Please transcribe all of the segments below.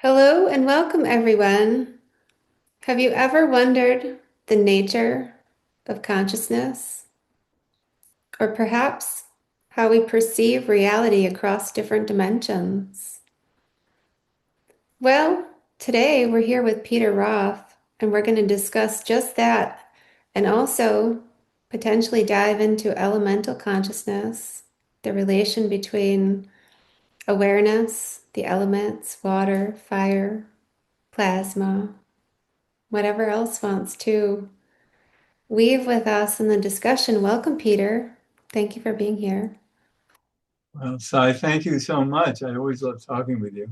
Hello and welcome, everyone. Have you ever wondered the nature of consciousness, or perhaps how we perceive reality across different dimensions? Well, today we're here with Peter Roth, and we're going to discuss just that and also potentially dive into elemental consciousness, the relation between awareness, the elements, water, fire, plasma, whatever else wants to weave with us in the discussion. Welcome, Peter. Thank you for being here. Well, Sai, thank you so much. I always love talking with you.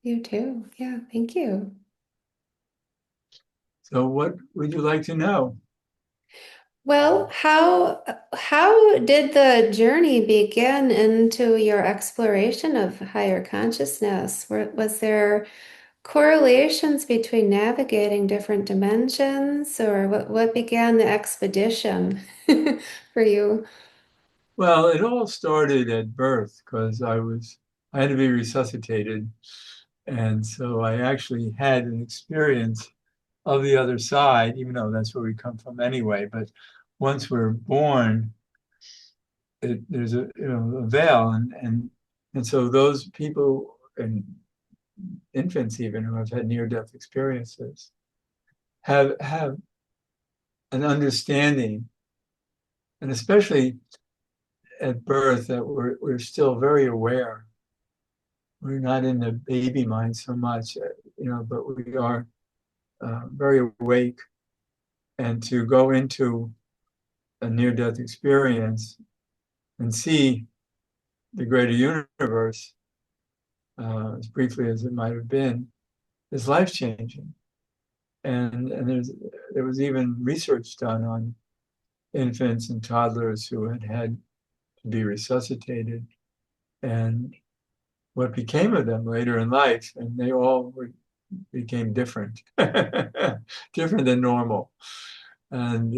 You too. Yeah, thank you. So what would you like to know? Well, how did the journey begin into your exploration of higher consciousness? Was there correlations between navigating different dimensions, or what began the expedition for you? Well, it all started at birth because I had to be resuscitated. And so I actually had an experience of the other side, even though that's where we come from anyway. But once we're born, there's a veil, and so those people and infants even who have had near-death experiences have an understanding, and especially at birth, that we're still very aware. We're not in the baby mind so much, but we are very awake. And to go into a near-death experience and see the greater universe, as briefly as it might have been, is life-changing. And there was even research done on infants and toddlers who had to be resuscitated, and what became of them later in life, and they all became different, different than normal, and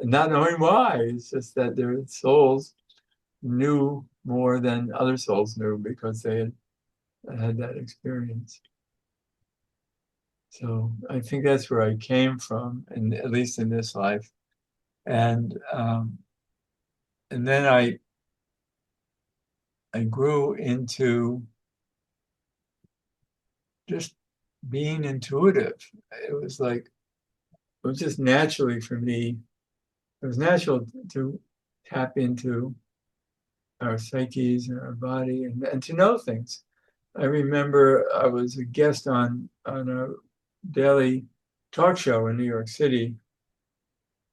not knowing why. It's just that their souls knew more than other souls knew because they had that experience. So I think that's where I came from, and at least in this life, and and then I grew into just being intuitive. It was like it was just naturally for me. It was natural to tap into our psyches and our body and to know things. I remember I was a guest on a daily talk show in New York City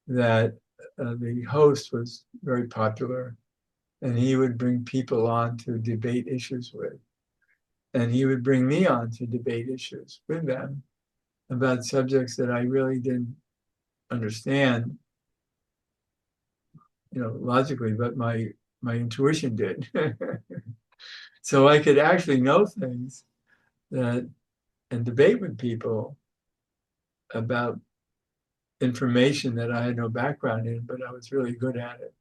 that the host was very popular, and he would bring people on to debate issues with. And he would bring me on to debate issues with them about subjects that I really didn't understand, logically, but my intuition did. So I could actually know things that and debate with people about information that I had no background in, but I was really good at it.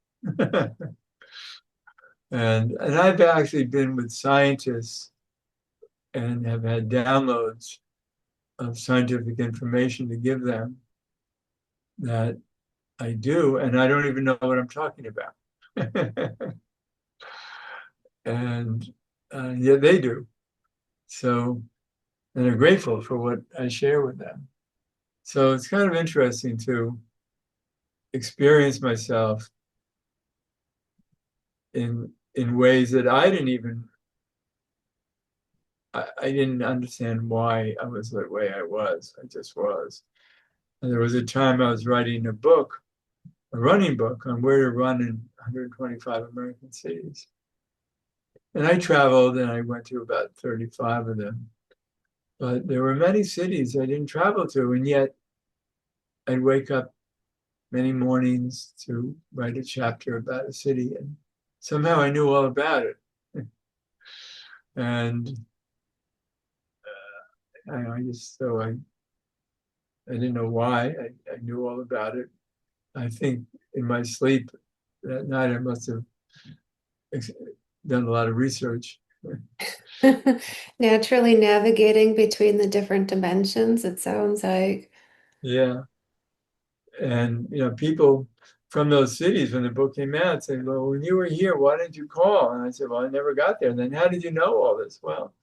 And I've actually been with scientists and have had downloads of scientific information to give them that I do, and I don't even know what I'm talking about. And yet they do. So, and they're grateful for what I share with them. So it's kind of interesting to experience myself in ways that I didn't understand why I was the way I was. I just was. And there was a time I was writing a running book on where to run in 125 American cities. And I traveled and I went to about 35 of them. But there were many cities I didn't travel to, and yet I'd wake up many mornings to write a chapter about a city, and somehow I knew all about it. And I just, so I didn't know why. I knew all about it. I think in my sleep that night I must have done a lot of research. Naturally navigating between the different dimensions, it sounds like. Yeah. And, people from those cities, when the book came out, said, well, when you were here, why didn't you call? And I said, well, I never got there. And then how did you know all this? Well,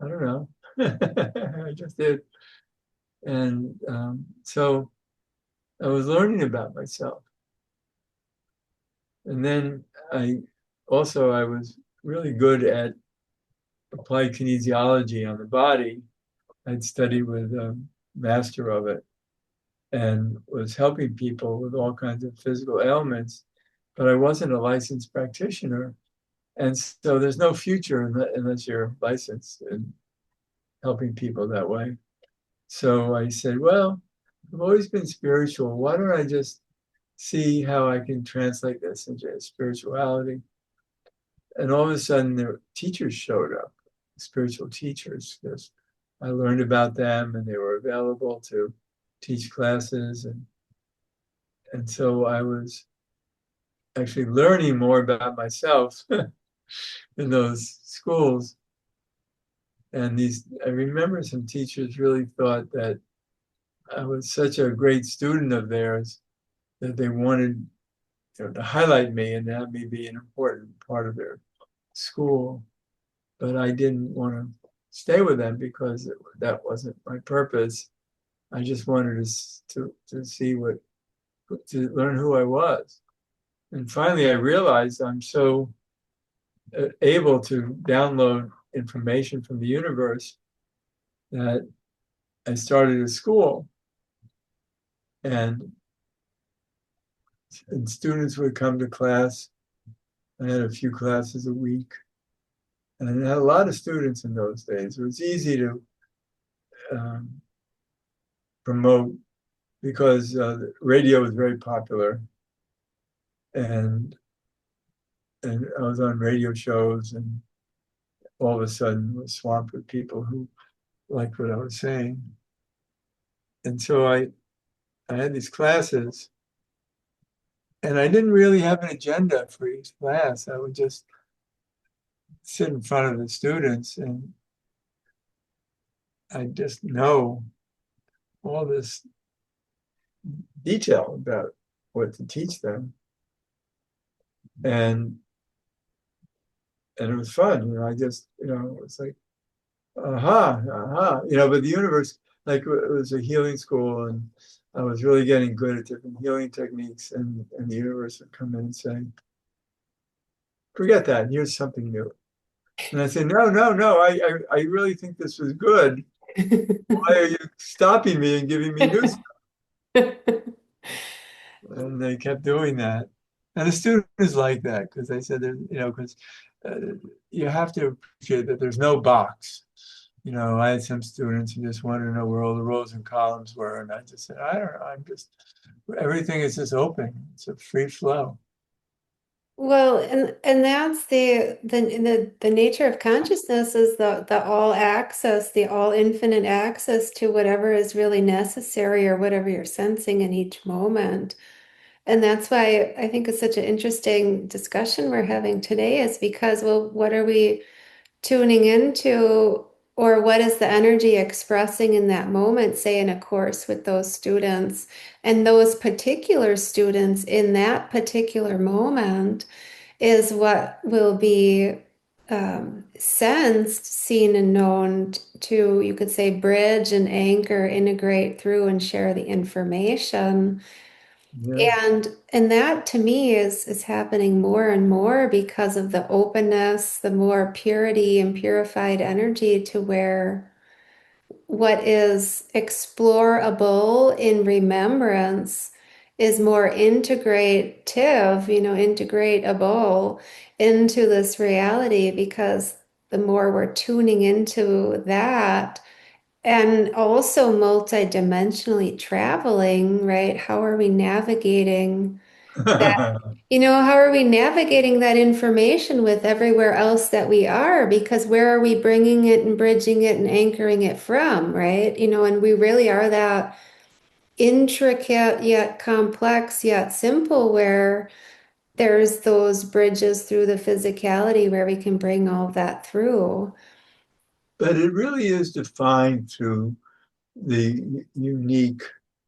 I don't know. I just did. And so I was learning about myself. And then I I was really good at applied kinesiology on the body. I'd studied with a master of it and was helping people with all kinds of physical ailments, but I wasn't a licensed practitioner. And so there's no future unless you're licensed in helping people that way. So I said, well, I've always been spiritual. Why don't I just see how I can translate this into spirituality? And all of a sudden, the teachers showed up, spiritual teachers, because I learned about them and they were available to teach classes. And so I was actually learning more about myself in those schools. And I remember some teachers really thought that I was such a great student of theirs that they wanted, to highlight me and have me be an important part of their school. But I didn't want to stay with them because that wasn't my purpose. I just wanted to see to learn who I was. And finally, I realized I'm so able to download information from the universe that I started a school, and, and students would come to class. I had a few classes a week, and I had a lot of students in those days. It was easy to um, promote because radio was very popular, and and I was on radio shows, and all of a sudden was swamped with people who liked what I was saying. And so I had these classes, and I didn't really have an agenda for each class. I would just sit in front of the students, and I just know all this detail about what to teach them, and it was fun. I just it was like but the universe, like, it was a healing school, and I was really getting good at different healing techniques, and the universe would come in and say, forget that, here's something new. And I said, no, no, no, I really think this was good. Why are you stopping me and giving me new stuff? And they kept doing that. And the students like that because they said, because uh, you have to appreciate that there's no box. I had some students who just wanted to know where all the rows and columns were. And I just said, I don't know. Everything is just open. It's a free flow. Well, and that's the nature of consciousness is the all access, the all infinite access to whatever is really necessary or whatever you're sensing in each moment. And that's why I think it's such an interesting discussion we're having today is because, well, what are we tuning into, or what is the energy expressing in that moment, say in a course with those students and those particular students in that particular moment is what will be sensed, seen, and known to, you could say, bridge and anchor, integrate through and share the information. Yeah. And that to me is happening more and more because of the openness, the more purity and purified energy to where what is explorable in remembrance is more integrative, integratable into this reality because the more we're tuning into that and also multidimensionally traveling, right? How are we navigating that? How are we navigating that information with everywhere else that we are? Because where are we bringing it and bridging it and anchoring it from, right? And we really are that intricate yet complex yet simple where there's those bridges through the physicality where we can bring all that through. But it really is defined through the unique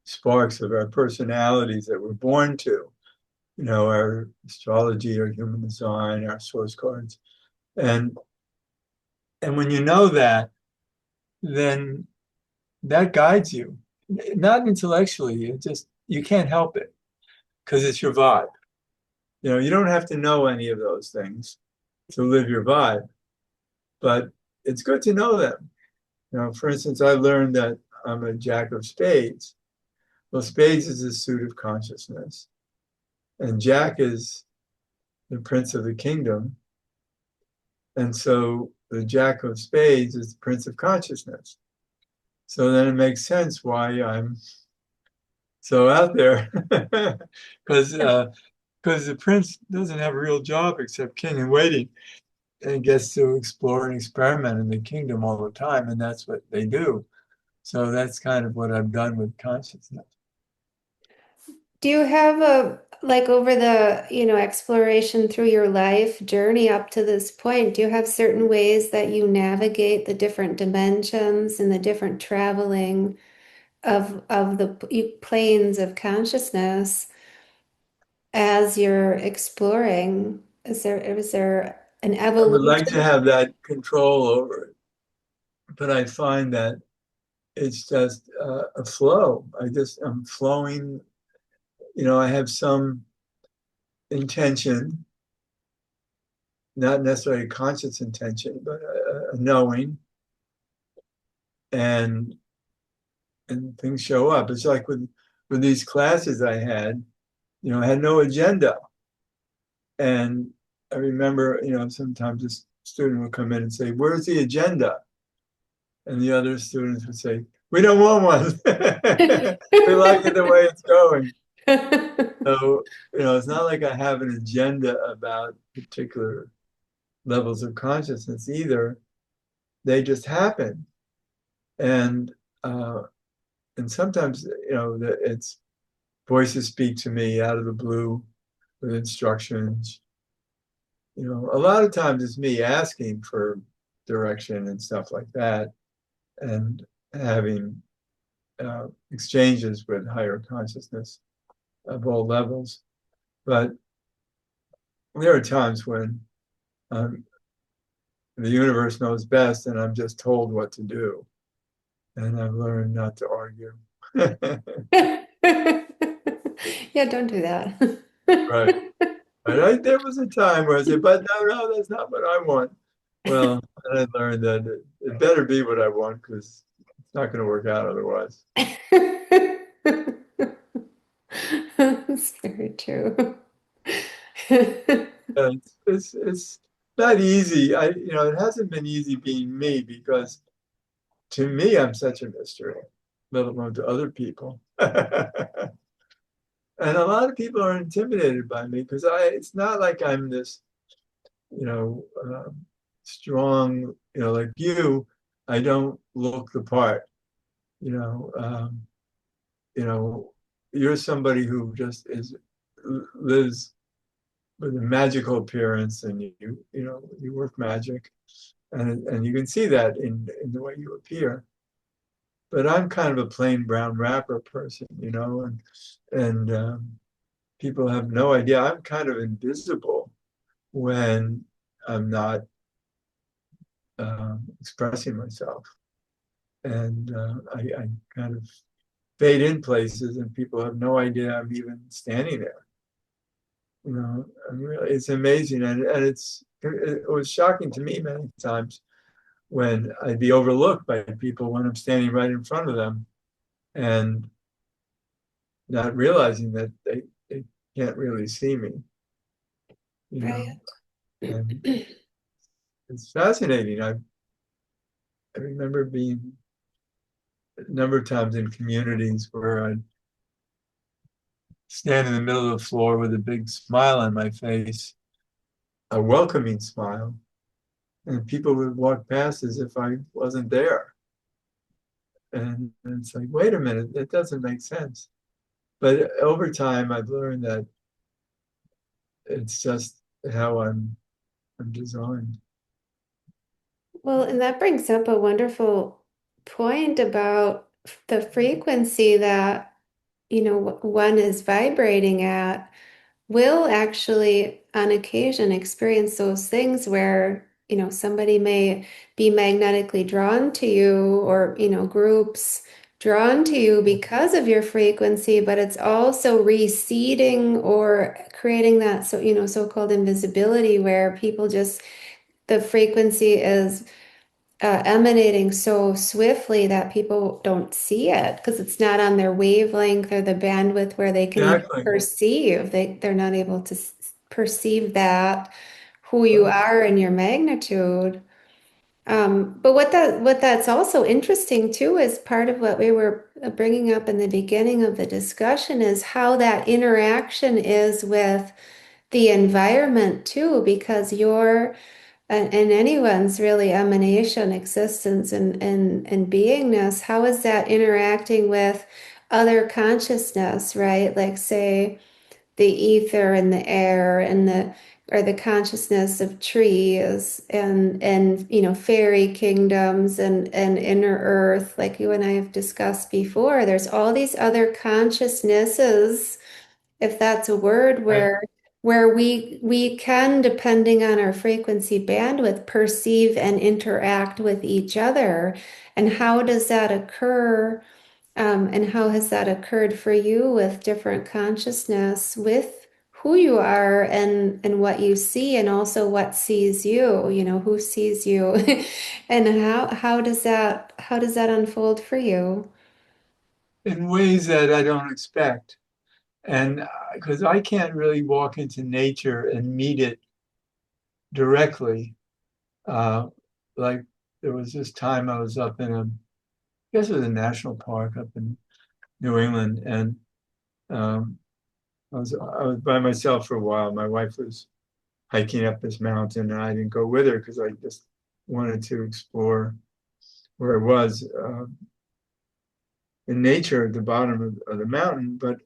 sparks of our personalities that we're born to, our astrology, our human design, our source cards. And and when you know that, then that guides you. Not intellectually, it just you can't help it because it's your vibe. You don't have to know any of those things to live your vibe, but it's good to know them. For instance, I learned that I'm a jack of spades. Well, spades is a suit of consciousness, and jack is the prince of the kingdom. And so the jack of spades is the prince of consciousness. So then it makes sense why I'm so out there, because the prince doesn't have a real job except king in waiting, and gets to explore and experiment in the kingdom all the time, and that's what they do. So that's kind of what I've done with consciousness. Do you have a, like over the, exploration through your life journey up to this point, do you have certain ways that you navigate the different dimensions and the different traveling of the planes of consciousness as you're exploring? Is there an I would like to evolution? have that control over it, but I find that it's just a flow. I'm flowing. I have some intention, not necessarily conscious intention, but a knowing, and things show up. It's like with these classes I had, I had no agenda, and I remember, sometimes a student would come in and say, "Where's the agenda?" And the other students would say, "We don't want one. We like it the way it's going." So, it's not like I have an agenda about particular levels of consciousness either. They just happen. And uh, and sometimes, it's voices speak to me out of the blue with instructions. A lot of times it's me asking for direction and stuff like that, and having exchanges with higher consciousness of all levels. But there are times when um, the universe knows best, and I'm just told what to do, and I've learned not to argue. Yeah, don't do that. Right. There was a time where I said, "But no, no, that's not what I want." Well, and I learned that it better be what I want because it's not going to work out otherwise. That's very true. It's not easy. It hasn't been easy being me because to me, I'm such a mystery, let alone to other people. And a lot of people are intimidated by me because it's not like I'm this, strong, like you. I don't look the part, you know, um, you know, you're somebody who just lives with a magical appearance, and you work magic, and you can see that in the way you appear. But I'm kind of a plain brown wrapper person, and people have no idea. I'm kind of invisible when I'm not expressing myself, and I kind of fade in places, and people have no idea I'm even standing there. It's amazing, and it was shocking to me many times when I'd be overlooked by people when I'm standing right in front of them, and not realizing that they can't really see me, you know. Right. And it's fascinating. I remember being a number of times in communities where I'd stand in the middle of the floor with a big smile on my face, a welcoming smile, and people would walk past as if I wasn't there. And it's like, wait a minute, that doesn't make sense. But over time, I've learned that it's just how I'm designed. Well, and that brings up a wonderful point about the frequency that, one is vibrating at will actually, on occasion, experience those things where, somebody may be magnetically drawn to you or, groups drawn to you because of your frequency, but it's also receding or creating that, so, so-called invisibility where people just, the frequency is emanating so swiftly that people don't see it because it's not on their wavelength or the bandwidth where they can even Exactly. perceive. They're not able to perceive that who you Right. are and your magnitude. But what that's also interesting too is part of what we were bringing up in the beginning of the discussion is how that interaction is with the environment too, because and anyone's really emanation, existence, and beingness, how is that interacting with other consciousness, right? Like say the ether and the air and the or the consciousness of trees and fairy kingdoms and inner earth, like you and I have discussed before. There's all these other consciousnesses, if that's a word, Right. where we can, depending on our frequency bandwidth, perceive and interact with each other. And how does that occur? And how has that occurred for you with different consciousness, with who you are and what you see, and also what sees you, who sees you, and how does that unfold for you? In ways that I don't expect. And because I can't really walk into nature and meet it directly. Uh, like there was this time I was up in I guess it was a national park up in New England, and um, I was by myself for a while. My wife was hiking up this mountain, and I didn't go with her because I just wanted to explore where I was in nature at the bottom of the mountain. But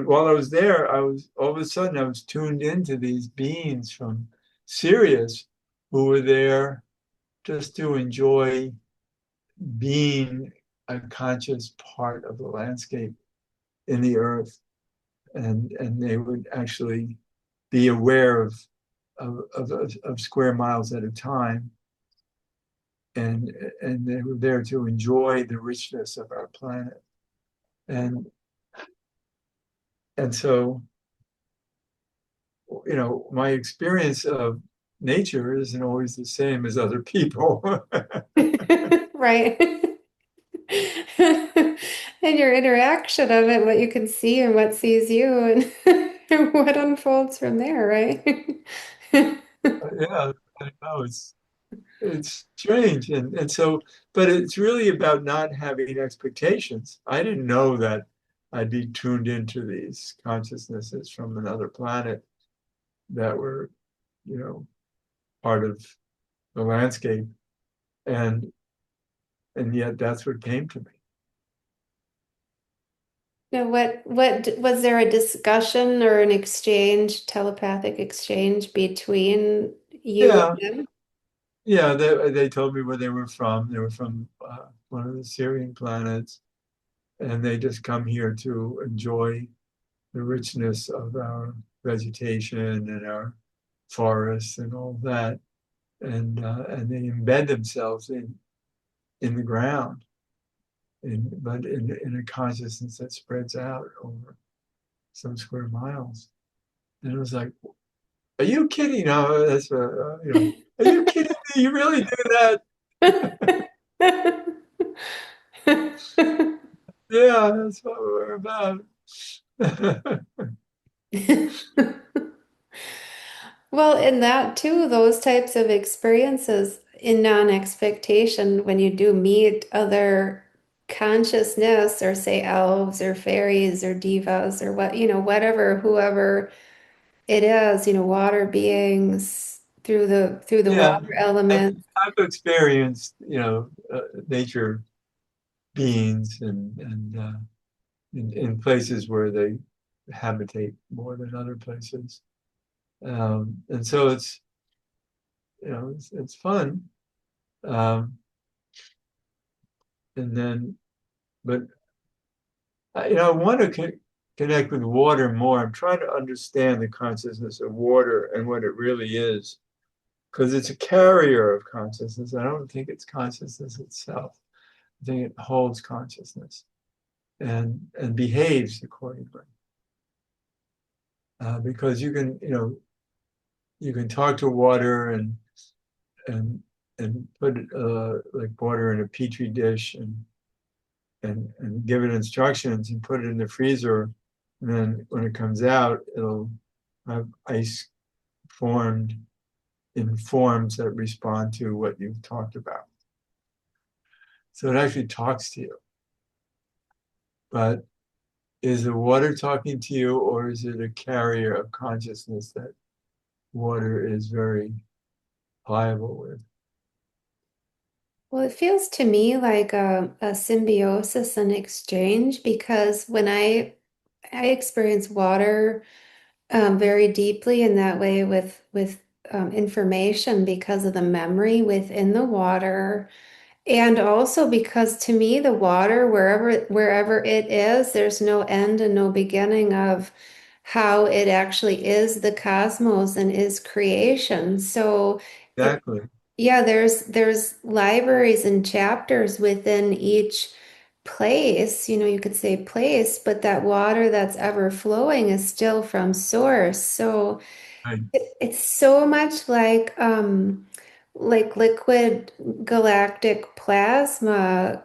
while I was there, I was all of a sudden I was tuned into these beings from Sirius who were there just to enjoy being a conscious part of the landscape in the earth, and they would actually be aware of square miles at a time, and and they were there to enjoy the richness of our planet, and and so my experience of nature isn't always the same as other people. Right. And your interaction of it, what you can see and what sees you, and what unfolds from there, right? Yeah, I know it's strange, and so, but it's really about not having expectations. I didn't know that I'd be tuned into these consciousnesses from another planet that were, you know, part of the landscape, and and yet that's what came to me. Now, what was there a discussion or an exchange, telepathic exchange between you Yeah, and them? yeah. They told me where they were from. They were from one of the Syrian planets, and they just come here to enjoy the richness of our vegetation and our forests and all that, and they embed themselves in the ground, but in a consciousness that spreads out over some square miles. And it was like, are you kidding? No, that's are you kidding me? You really do that? Yeah, that's what we're about. Well, in that too, those types of experiences in non-expectation, when you do meet other consciousness, or say elves or fairies or divas or whatever, whoever it is, water beings through the Yeah, water I've, element. I've experienced, nature beings and in places where they habitate more than other places. And so it's fun. Um, and then, but I want to connect with water more. I'm trying to understand the consciousness of water and what it really is, because it's a carrier of consciousness. I don't think it's consciousness itself. I think it holds consciousness and behaves accordingly. Because you can talk to water and and put like water in a petri dish and give it instructions and put it in the freezer. And then when it comes out, it'll have ice formed in forms that respond to what you've talked about. So it actually talks to you. But is the water talking to you, or is it a carrier of consciousness that water is very pliable with? Well, it feels to me like a symbiosis and exchange because when I experience water very deeply in that way with information because of the memory within the water. And also because to me, the water, wherever it is, there's no end and no beginning of how it actually is the cosmos and is creation. So it, Exactly. yeah, there's libraries and chapters within each place, you could say place, but that water that's ever flowing is still from source. So Right. it's so much like liquid galactic plasma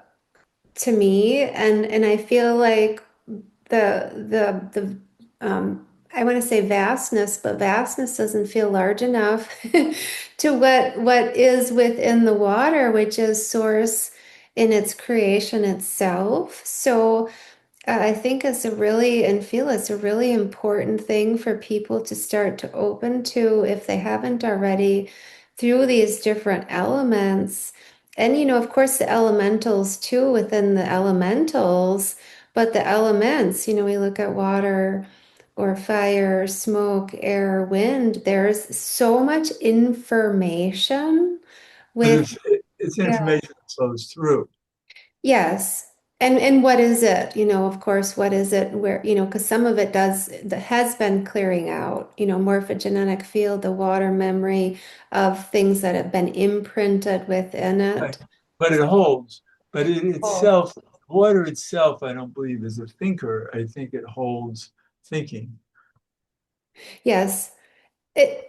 to me, and I feel like the I want to say vastness, but vastness doesn't feel large enough to what is within the water, which is source in its creation itself. So I think and feel it's a really important thing for people to start to open to if they haven't already through these different elements. And, of course, the elementals too within the elementals, but the elements, we look at water or fire, smoke, air, wind, there's so much information But with, it's yeah. information that flows through. Yes. And what is it? Of course, what is it where, because some of it that has been clearing out, morphogenetic field, the water memory of things that have been imprinted within Right. it. But it holds. But it Oh. itself, water itself, I don't believe is a thinker. I think it holds thinking. Yes.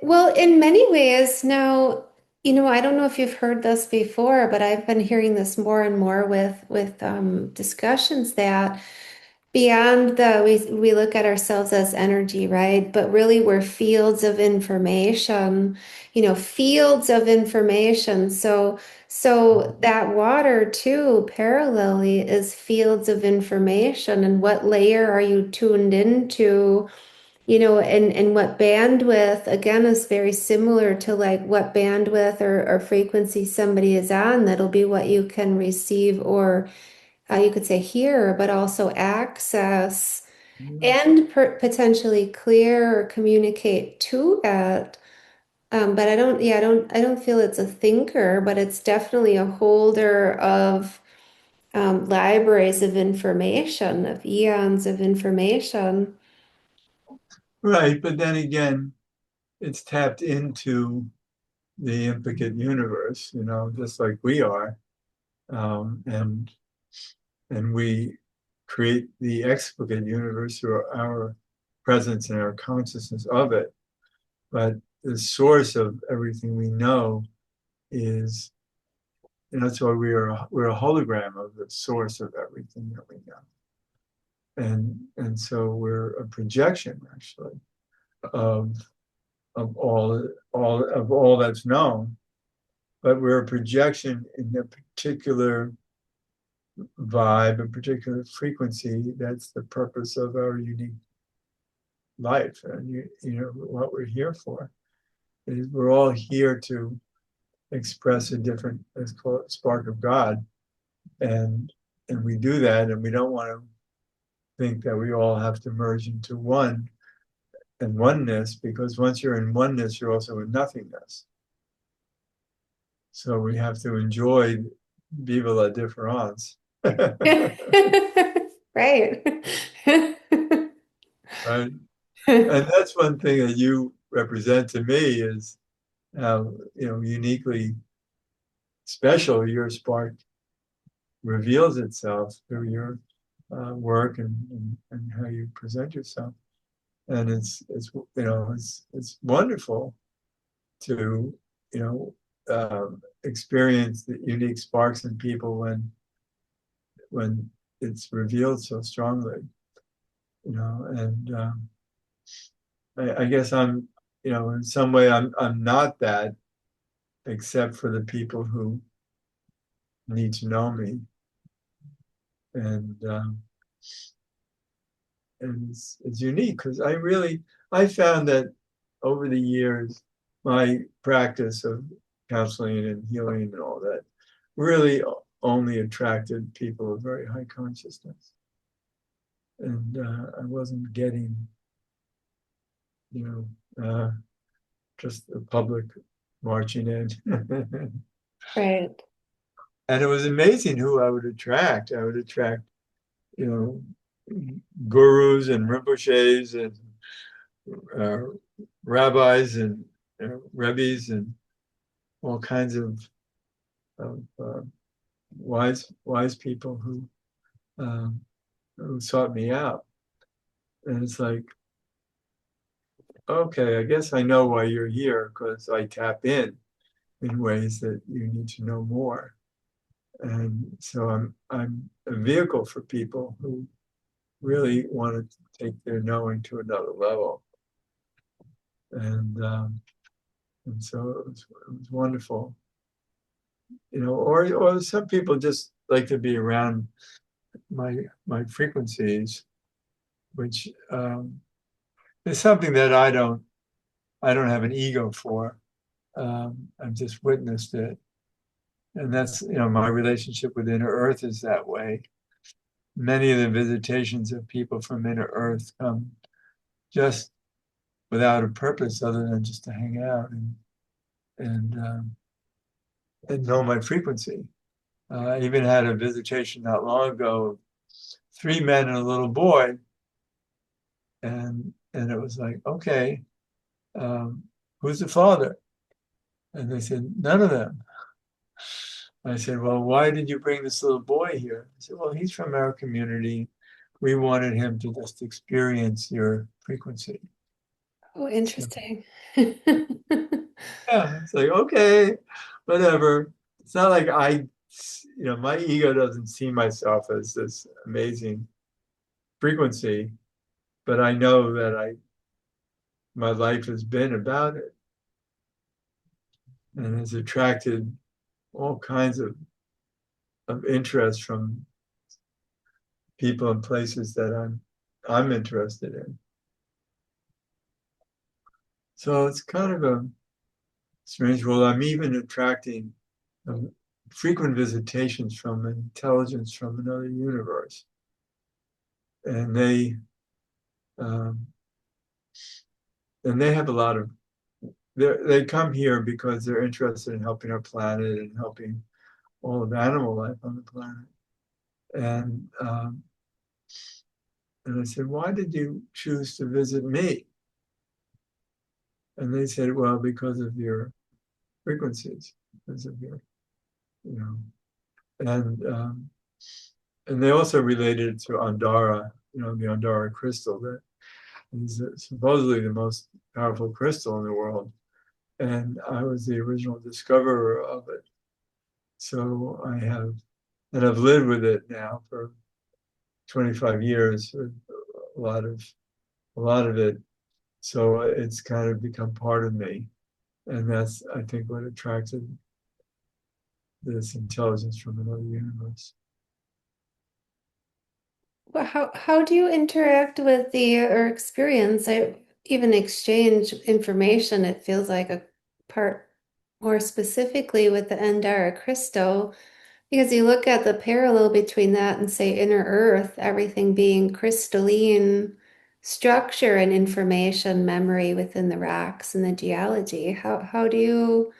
Well, in many ways now, I don't know if you've heard this before, but I've been hearing this more and more with discussions that beyond we look at ourselves as energy, right? But really we're fields of information, fields of information. So that water too, parallelly, is fields of information. And what layer are you tuned into? And what bandwidth, again, is very similar to like what bandwidth or frequency somebody is on. That'll be what you can receive or you could say hear, but also access and potentially clear or communicate to it. But I don't feel it's a thinker, but it's definitely a holder of libraries of information, of eons of information. Right. But then again, it's tapped into the implicate universe, just like we are. Um, and and we create the explicate universe through our presence and our consciousness of it. But the source of everything we know is, that's why we're a hologram of the source of everything that we know. And so we're a projection actually of all that's known, but we're a projection in a particular vibe, a particular frequency. That's the purpose of our unique life, and what we're here for is we're all here to express a different, let's call it, spark of God, and we do that, and we don't want to think that we all have to merge into one and oneness, because once you're in oneness, you're also in nothingness. So we have to enjoy vive la différence. Right. Right. And that's one thing that you represent to me is how, uniquely special your spark reveals itself through your work and how you present yourself. And it's wonderful to, experience the unique sparks in people when it's revealed so strongly, and I guess in some way I'm not that, except for the people who need to know me. And um, and it's unique because I found that over the years my practice of counseling and healing and all that really only attracted people of very high consciousness, and I wasn't getting you uh, just the public marching in. Right. And it was amazing who I would attract. I would attract, you know, gurus and rinpoches and uh, rabbis and rebbes and all kinds of wise people um, who sought me out. And it's like, okay, I guess I know why you're here because I tap in ways that you need to know more. And so I'm a vehicle for people who really wanted to take their knowing to another level. And so it was wonderful, or some people just like to be around my frequencies, which is something that I don't have an ego for. I've just witnessed it, and that's my relationship with Inner Earth is that way. Many of the visitations of people from Inner Earth come just without a purpose other than just to hang out and know my frequency. I even had a visitation not long ago of three men and a little boy, and it was like, okay, um, who's the father? And they said, none of them. I said, well, why did you bring this little boy here? I said, well, he's from our community. We wanted him to just experience your frequency. Oh, So, interesting. yeah, it's like, okay, whatever. It's not like my ego doesn't see myself as this amazing frequency, but I know that my life has been about it and has attracted all kinds of interest from people and places that I'm interested in. So it's kind of a strange. Well, I'm even attracting frequent visitations from intelligence from another universe, and um, they have a lot of. They come here because they're interested in helping our planet and helping all of animal life on the planet. And I said, why did you choose to visit me? And they said, well, because of your frequencies, because of your, you know, and they also related it to Andara, the Andara crystal that is supposedly the most powerful crystal in the world. And I was the original discoverer of it. So I've lived with it now for 25 years, a lot of a lot of it. So it's kind of become part of me. And that's, I think, what attracted this intelligence from another universe. Well, how do you interact with the or experience? I even exchange information, it feels like a part more specifically with the Andara crystal, because you look at the parallel between that and say inner earth, everything being crystalline structure and information memory within the rocks and the geology. How do you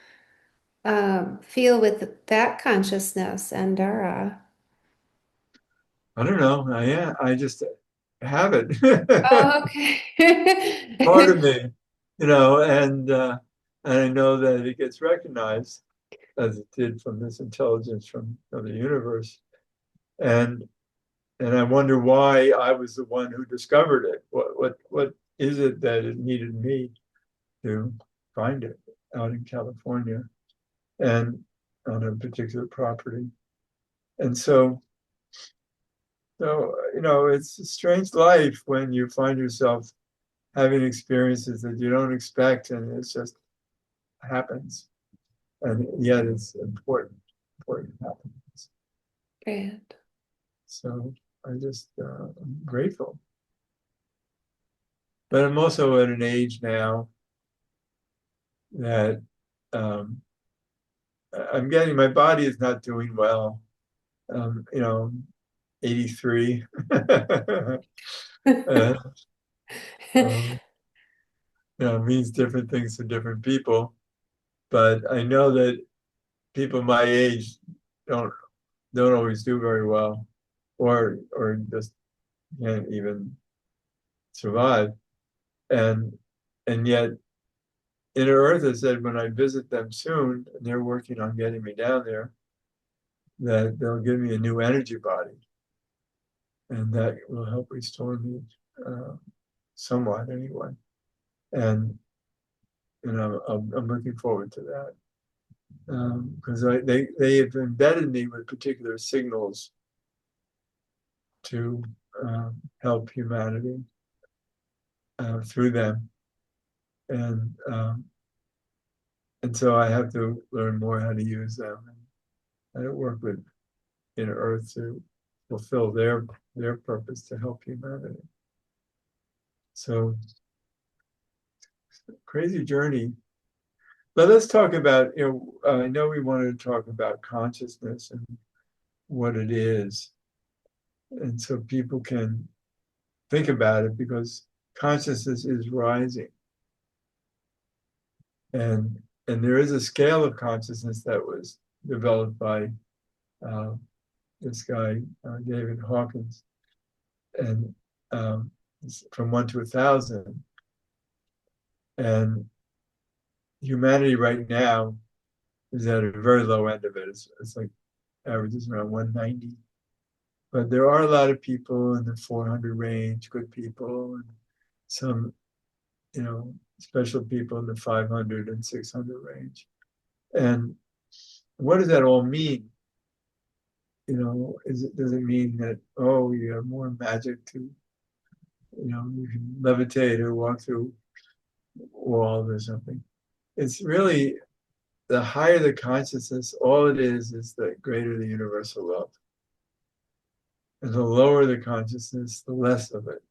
feel with that consciousness and aura? I don't know. I just have it. Oh, Part of okay. me, and I know that it gets recognized as it did from this intelligence from the universe. And and I wonder why I was the one who discovered it. What is it that it needed me to find it out in California and on a particular property? And it's a strange life when you find yourself having experiences that you don't expect, and it just happens. And yet it's important happens. Great. So I'm grateful. But I'm also at an age now that um, I'm getting, my body is not doing well. 83. uh, um, means different things to different people. But I know that people my age don't don't always do very well, or just can't even survive. And and yet Inner Earth has said when I visit them soon, and they're working on getting me down there, that they'll give me a new energy body, and that will help restore me uh, somewhat anyway. And I'm looking forward to that because they have embedded me with particular signals to help humanity through them, and um, and so I have to learn more how to use them and how to work with Inner Earth to fulfill their purpose to help humanity. So crazy journey. But let's talk about, I know we wanted to talk about consciousness and what it is. And so people can think about it because consciousness is rising. And and there is a scale of consciousness that was developed by uh, this guy, David Hawkins, and it's from 1 to 1,000. And humanity right now is at a very low end of it. It's like averages around 190. But there are a lot of people in the 400 range, good people, and some, special people in the 500 and 600 range. And what does that all mean? Does it mean that, oh, you have more magic to, you can levitate or walk through walls or something? It's really the higher the consciousness, all it is the greater the universal love. And the lower the consciousness, the less of it.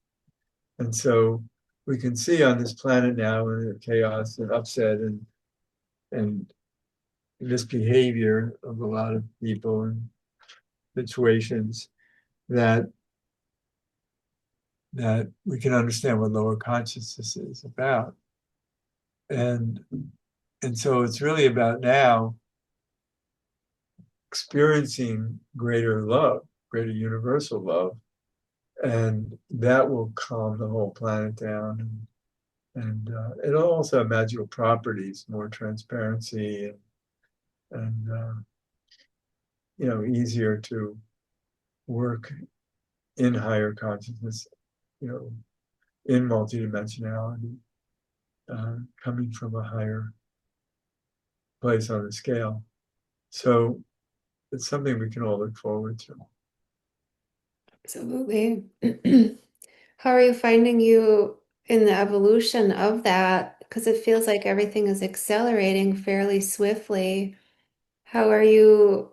And so we can see on this planet now in the chaos and upset and misbehavior of a lot of people and situations that that we can understand what lower consciousness is about. And and so it's really about now experiencing greater love, greater universal love, and that will calm the whole planet down. And it'll also have magical properties, more transparency, and easier to work in higher consciousness, you know, in multidimensionality, coming from a higher place on the scale. So it's something we can all look forward to. Absolutely. How are you finding you in the evolution of that? Because it feels like everything is accelerating fairly swiftly. How are you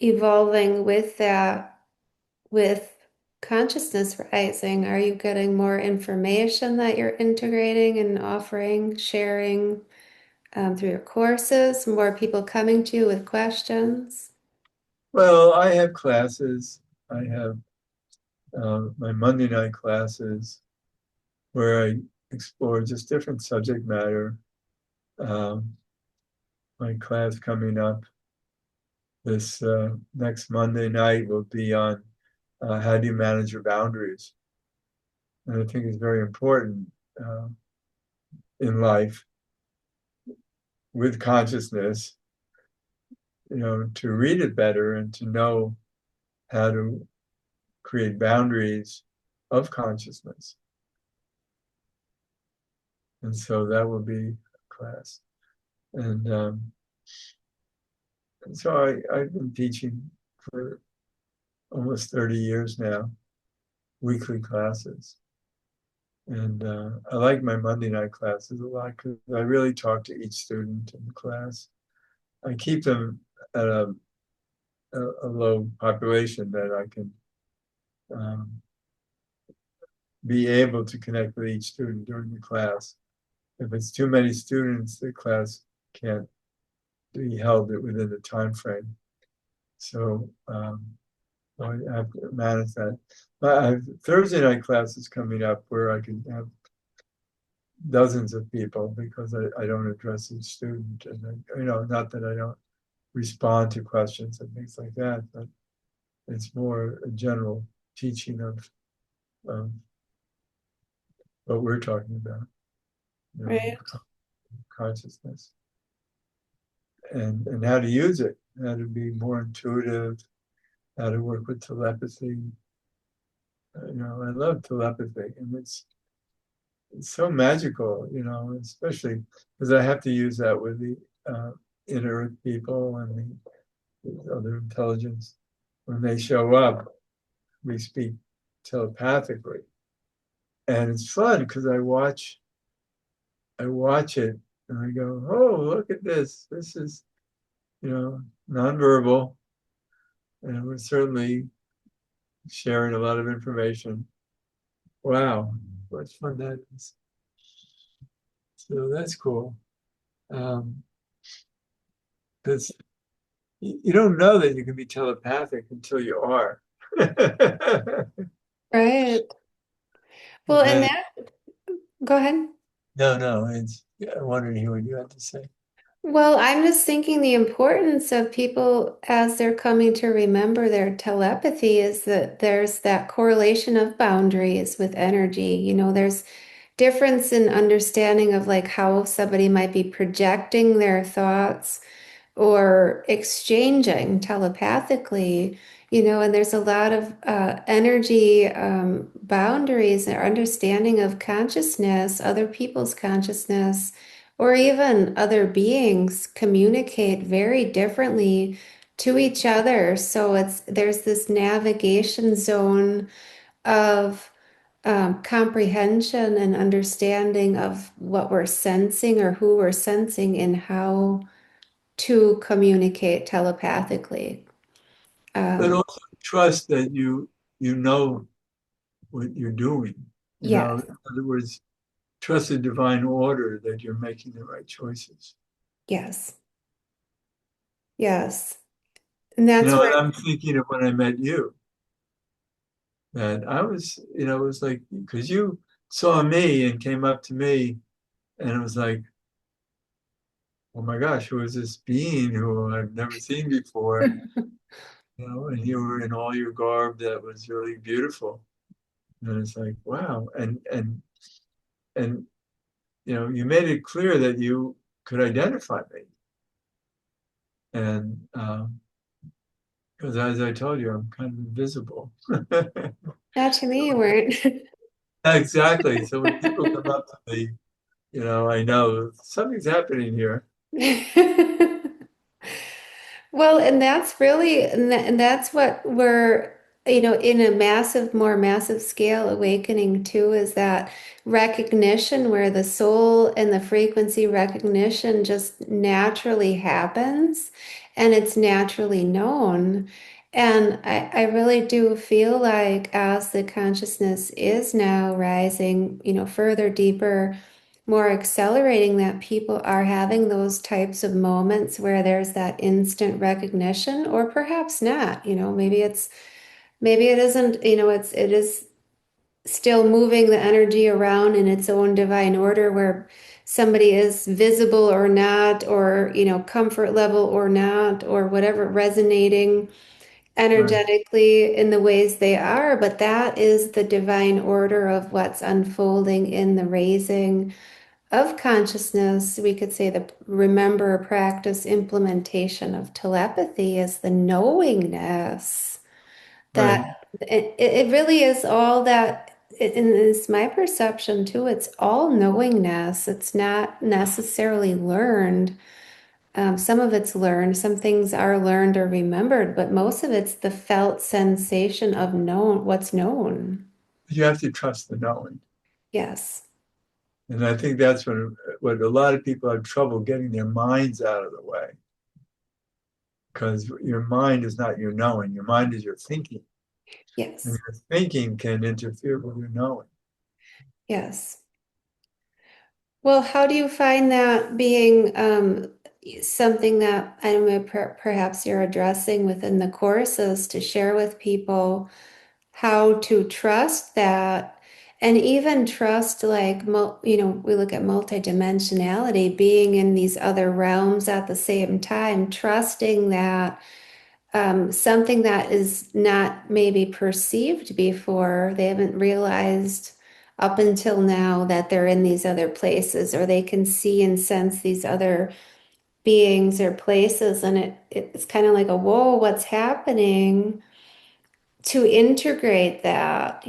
evolving with that, with consciousness rising? Are you getting more information that you're integrating and offering, sharing through your courses? More people coming to you with questions? Well, I have classes. I have my Monday night classes where I explore just different subject matter. Um, my class coming up this next Monday night will be on how do you manage your boundaries. And I think it's very important uh, in life with consciousness, to read it better and to know how to create boundaries of consciousness. And so that will be a class. And so I've been teaching for almost 30 years now, weekly classes. And I like my Monday night classes a lot because I really talk to each student in the class. I keep them at a low population that I can um, be able to connect with each student during the class. If it's too many students, the class can't be held within the time frame. So I have to manage that. I have Thursday night classes coming up where I can have dozens of people because I don't address each student. And not that I don't respond to questions and things like that, but it's more a general teaching of what we're talking about, you know, Right. consciousness and how to use it, how to be more intuitive, how to work with telepathy. I love telepathy, and it's so magical, especially because I have to use that with the inner people and the other intelligence. When they show up, we speak telepathically, and it's fun because I watch it, and I go, "Oh, look at this! This is nonverbal, and we're certainly sharing a lot of information. Wow, what fun that is! So that's cool. Um, that's you don't know that you can be telepathic until you are. Right. Well, And and then, that, go ahead. no, no, I wanted to hear what you had to say. Well, I'm just thinking the importance of people as they're coming to remember their telepathy is that there's that correlation of boundaries with energy. There's difference in understanding of like how somebody might be projecting their thoughts or exchanging telepathically, and there's a lot of energy boundaries or understanding of consciousness, other people's consciousness, or even other beings communicate very differently to each other. So there's this navigation zone of comprehension and understanding of what we're sensing or who we're sensing and how to communicate telepathically. But Um, also trust that you know what you're doing. yes, In other words, trust the divine order that you're making the right choices. yes, yes. And that's And where, I'm thinking of when I met you, that I was, it was like, because you saw me and came up to me, and it was like, oh my gosh, who is this being who I've never seen before? And you were in all your garb that was really beautiful. And it's like, wow. And you made it clear that you could identify me. And because as I told you, I'm kind of invisible. not to me, you weren't. Exactly. So when people come up to me, I know something's happening here. Well, and that's really, and that's what we're, in a more massive scale awakening too, is that recognition where the soul and the frequency recognition just naturally happens and it's naturally known. And I really do feel like as the consciousness is now rising, further deeper, more accelerating, that people are having those types of moments where there's that instant recognition, or perhaps not, maybe it isn't, it is still moving the energy around in its own divine order where somebody is visible or not, or, comfort level or not, or whatever, resonating Right. energetically in the ways they are. But that is the divine order of what's unfolding in the raising of consciousness. We could say the remember, practice, implementation of telepathy is the knowingness Right. that it really is all that, and it's my perception too, it's all knowingness. It's not necessarily learned. Some of it's learned, some things are learned or remembered, but most of it's the felt sensation of known, what's known. You have to trust the knowing. Yes. And I think that's what a lot of people have trouble getting their minds out of the way, because your mind is not your knowing. Your mind is your thinking. And Yes. your thinking can interfere with your knowing. Yes. Well, how do you find that being something that I don't know, perhaps you're addressing within the courses to share with people how to trust that and even trust, like, we look at multidimensionality, being in these other realms at the same time, trusting that something that is not maybe perceived before, they haven't realized up until now that they're in these other places, or they can see and sense these other beings or places, and it's kind of like a whoa, what's happening to integrate that,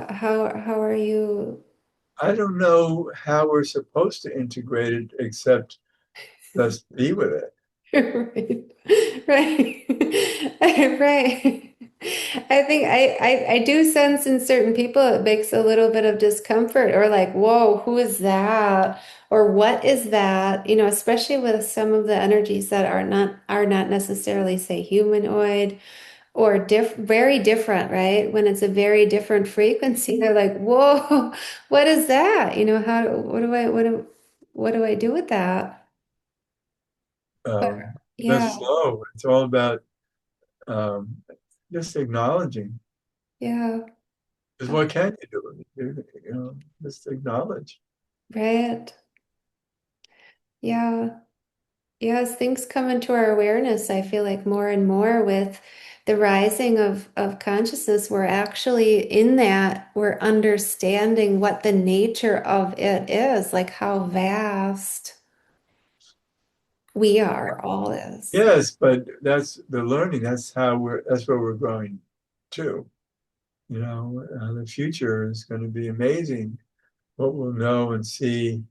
how are you? I don't know how we're supposed to integrate it except just be with it. Right. Right. Right. I think I do sense in certain people it makes a little bit of discomfort, or like, whoa, who is that? Or what is that? Especially with some of the energies that are not necessarily, say, humanoid or very different, right? When it's a very different frequency, they're like, whoa, what is that? What do I do with that? But Just yeah, slow. It's all about um, just acknowledging. yeah. Because what can you do? Just acknowledge. Right. Yeah. Yeah. As things come into our awareness, I feel like more and more with the rising of consciousness, we're actually in that, we're understanding what the nature of it is, like how vast we are, all is. Yes, but that's the learning. That's where we're going to. The future is going to be amazing. What we'll know and see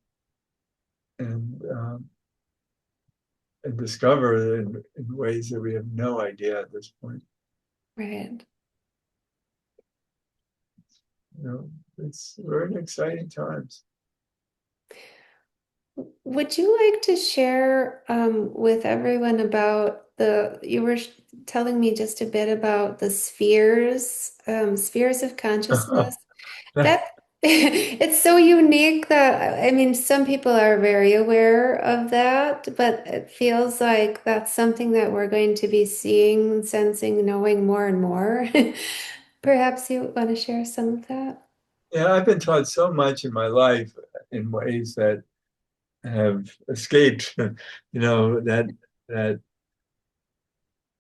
and and discover in ways that we have no idea at this point. Right. You know, we're in exciting times. Would you like to share with everyone about you were telling me just a bit about the spheres of consciousness? That it's so unique that, I mean, some people are very aware of that, but it feels like that's something that we're going to be seeing, sensing, knowing more and more. Perhaps you want to share some of that? Yeah, I've been taught so much in my life in ways that have escaped, that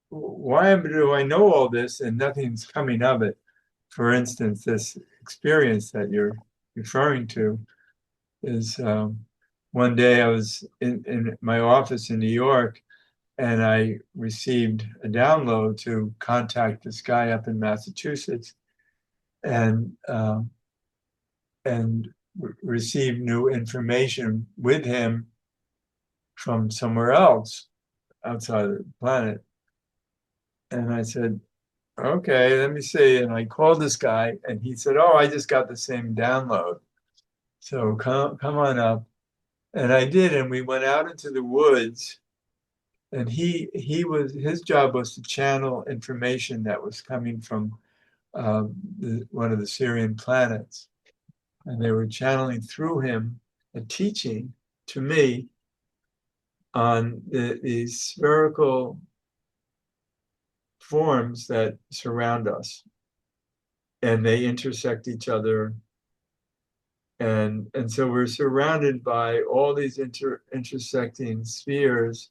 why do I know all this and nothing's coming of it? For instance, this experience that you're referring to is one day I was in my office in New York and I received a download to contact this guy up in Massachusetts and and receive new information with him from somewhere else outside of the planet. And I said, okay, let me see. And I called this guy and he said, oh, I just got the same download. So come on up. And I did. And we went out into the woods and his job was to channel information that was coming from one of the Syrian planets. And they were channeling through him a teaching to me on these spherical forms that surround us, and they intersect each other, And so we're surrounded by all these intersecting spheres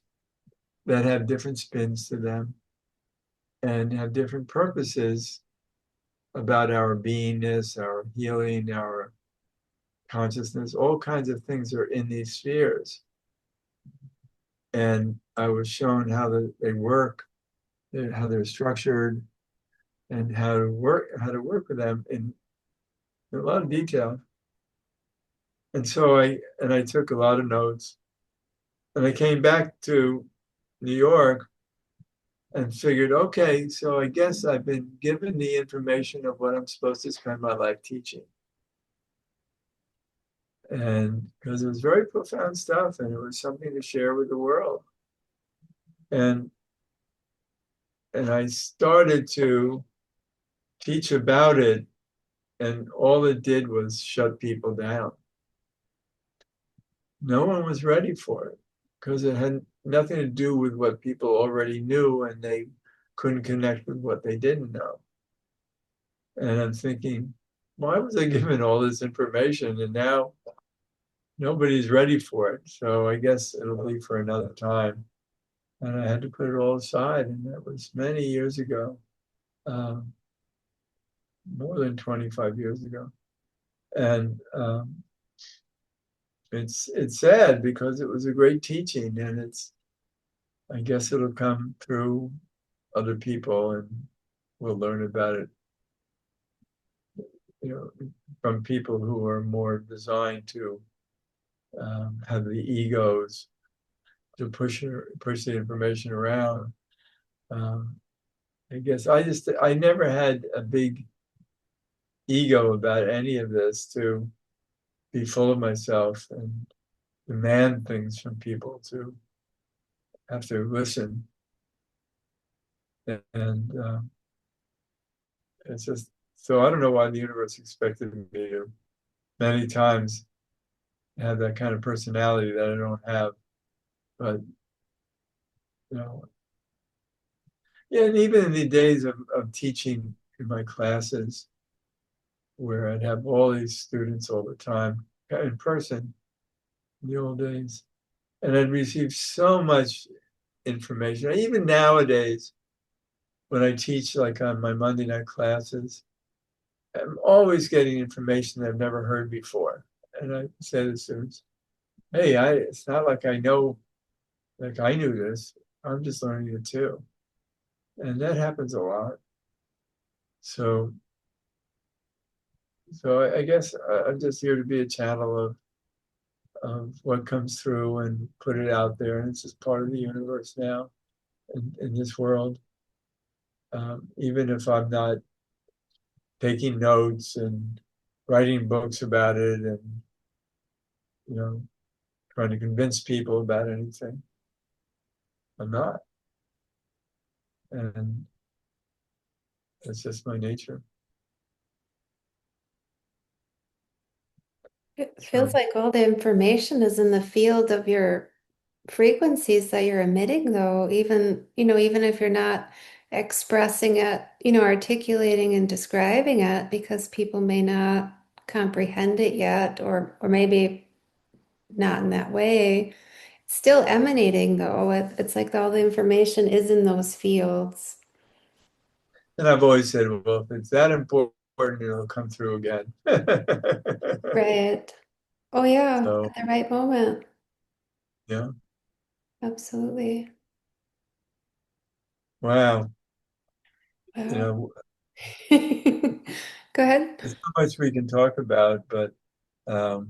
that have different spins to them and have different purposes about our beingness, our healing, our consciousness. All kinds of things are in these spheres. And I was shown how they work, how they're structured, and how to work with them in a lot of detail. And so I took a lot of notes, and I came back to New York and figured, okay, so I guess I've been given the information of what I'm supposed to spend my life teaching. And because it was very profound stuff and it was something to share with the world. And and I started to teach about it, and all it did was shut people down. No one was ready for it because it had nothing to do with what people already knew, and they couldn't connect with what they didn't know. And I'm thinking, why was I given all this information and now nobody's ready for it? So I guess it'll be for another time. And I had to put it all aside, and that was many years ago, um, more than 25 years ago. And it's sad because it was a great teaching, and I guess it'll come through other people, and we'll learn about it, you know, from people who are more designed to have the egos to push the information around. Um, I guess I never had a big ego about any of this to be full of myself and demand things from people to have to listen. And it's just so I don't know why the universe expected me to many times have that kind of personality that I don't have. But you know, yeah, and even in the days of teaching in my classes, where I'd have all these students all the time in person in the old days, and I'd receive so much information. Even nowadays, when I teach like on my Monday night classes, I'm always getting information that I've never heard before. And I say to the students, hey, it's not like I know, like I knew this. I'm just learning it too. And that happens a lot. So, so I guess I'm just here to be a channel of what comes through and put it out there. And it's just part of the universe now in this world. Even if I'm not taking notes and writing books about it and, you know, trying to convince people about anything, I'm not. And it's just my nature. It feels So, like all the information is in the field of your frequencies that you're emitting, though, even, even if you're not expressing it, articulating and describing it because people may not comprehend it yet, or maybe not in that way. It's still emanating, though. It's like all the information is in those fields. and I've always said, well, if it's that important, it'll come through again. Right. Oh, yeah, So, at the right moment. yeah, Absolutely. wow. You Wow. know, Go ahead. there's so much we can talk about, but um,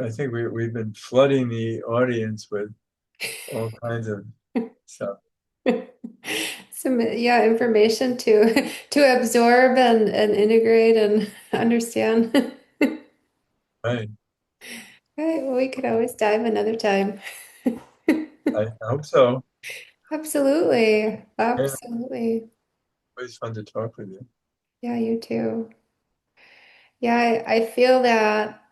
I think we've been flooding the audience with all kinds of stuff. Some, yeah, information to to absorb and integrate and understand. Right. Right. Well, we could always dive another time. I hope so. Absolutely. Yeah, Absolutely. always fun to talk with you. Yeah, you too. Yeah, I feel that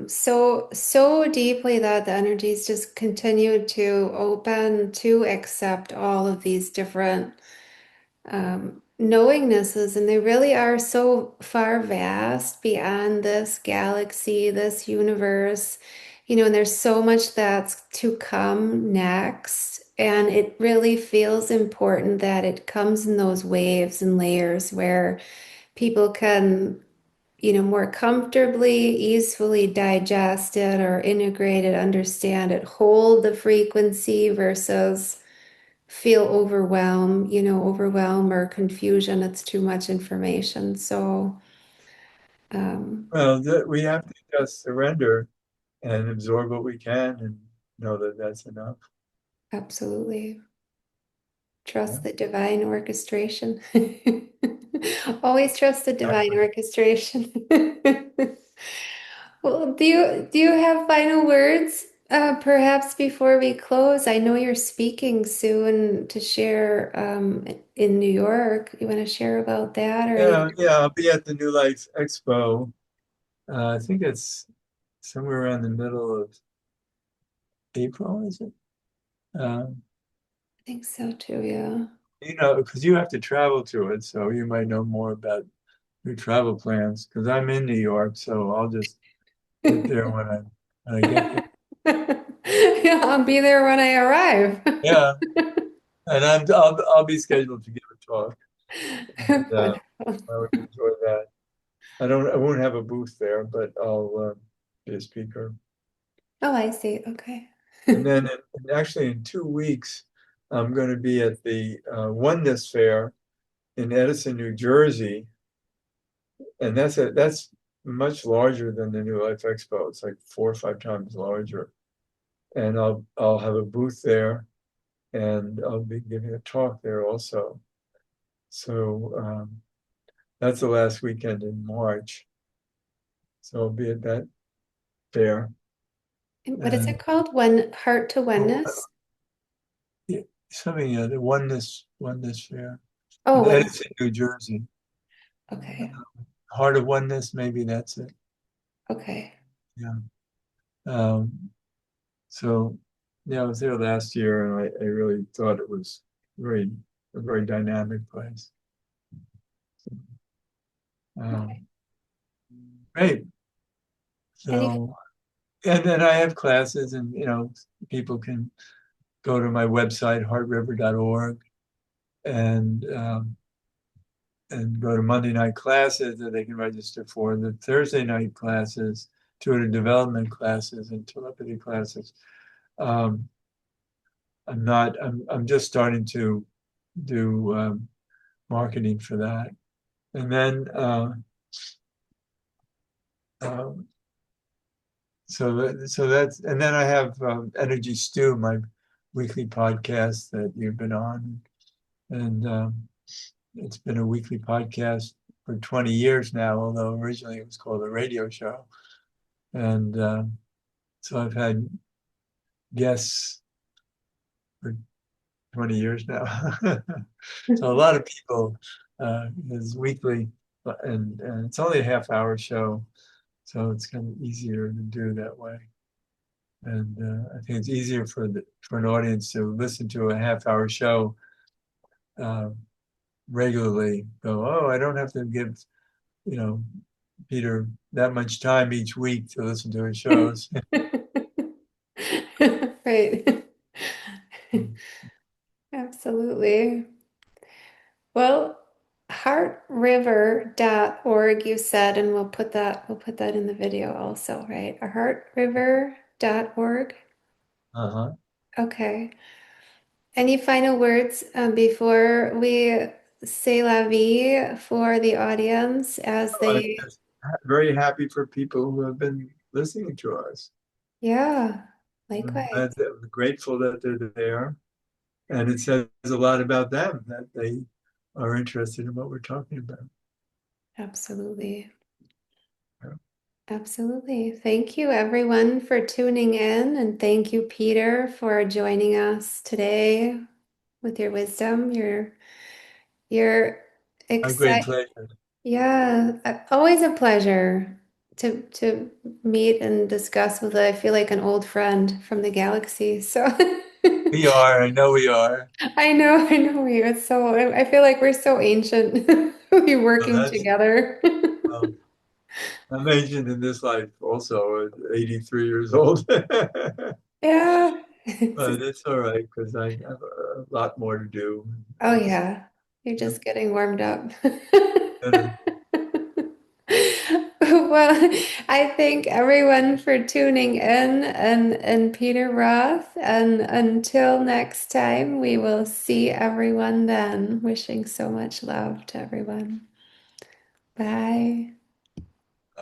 so deeply that the energies just continue to open to accept all of these different knowingnesses, and they really are so far vast beyond this galaxy, this universe, and there's so much that's to come next. And it really feels important that it comes in those waves and layers where people can, more comfortably, easily digest it or integrate it, understand it, hold the frequency versus feel overwhelm or confusion. It's too much information. So, um, Well, we have to just surrender and absorb what we can and know that that's enough. absolutely Yeah. trust the divine orchestration. Always trust the divine Exactly. orchestration. Well, do you have final words, perhaps before we close? I know you're speaking soon to share in New York. You want to share about that or any? Yeah, I'll be at the New Life Expo. I think it's somewhere around the middle of April, is it? Um, I think so too, yeah. because you have to travel to it, so you might know more about your travel plans. Because I'm in New York, so I'll just get there when I get there. Yeah, I'll be there when I arrive. Yeah, and I'll be scheduled to give a talk, and Wonderful. I would enjoy that. I won't have a booth there, but I'll be a speaker. Oh, I see. Okay. And then actually in 2 weeks, I'm going to be at the Oneness Fair in Edison, New Jersey, and that's much larger than the New Life Expo. It's like 4 or 5 times larger, and I'll have a booth there, and I'll be giving a talk there also. So that's the last weekend in March. So I'll be at that fair, What is and it called? One heart to oh, oneness? yeah, something the Oneness Fair Oh, in one. Edison, New Jersey. Okay. Heart of Oneness, maybe that's it. Okay. Yeah. Um, so yeah, I was there last year, and I really thought it was very a very dynamic place. Okay. Um, Great. Any So and then I have classes, and people can go to my website heartriver.org and go to Monday night classes that they can register for. The Thursday night classes, tutor development classes, and telepathy classes. Um, I'm just starting to do marketing for that. And then, um, so that's, and then I have Energy Stew, my weekly podcast that you've been on. And it's been a weekly podcast for 20 years now, although originally it was called a radio show. And so I've had guests for 20 years now. So a lot of people is weekly, and it's only a half-hour show, so it's kind of easier to do that way. And I think it's easier for an audience to listen to a half-hour show uh, regularly. Go, oh, I don't have to give you know Peter that much time each week to listen to his shows. Right. Absolutely. Well, heartriver.org you said, and we'll put that in the video also, right? Heartriver.org. Uh-huh. Okay. Any final words before we say la vie for the audience as I'm they, just very happy for people who have been listening to us. yeah, I'm likewise. glad that, grateful that they're there. And it says a lot about them that they are interested in what we're talking about. Absolutely. Yeah. Absolutely. Thank you, everyone, for tuning in. And thank you, Peter, for joining us today with your wisdom, your My great excite. pleasure. Yeah, always a pleasure to meet and discuss with, I feel like an old friend from the galaxy. So We are, I know we are. I know we are so, I feel like we're so ancient. We Well, working that's, together. well, I'm ancient in this life also at 83 years old. Yeah. But it's all right because I have a lot more to do. Oh It's, yeah. You're yeah, just getting warmed up. yeah. Well, I thank everyone for tuning in and Peter Roth. And until next time, we will see everyone then. Wishing so much love to everyone. Bye.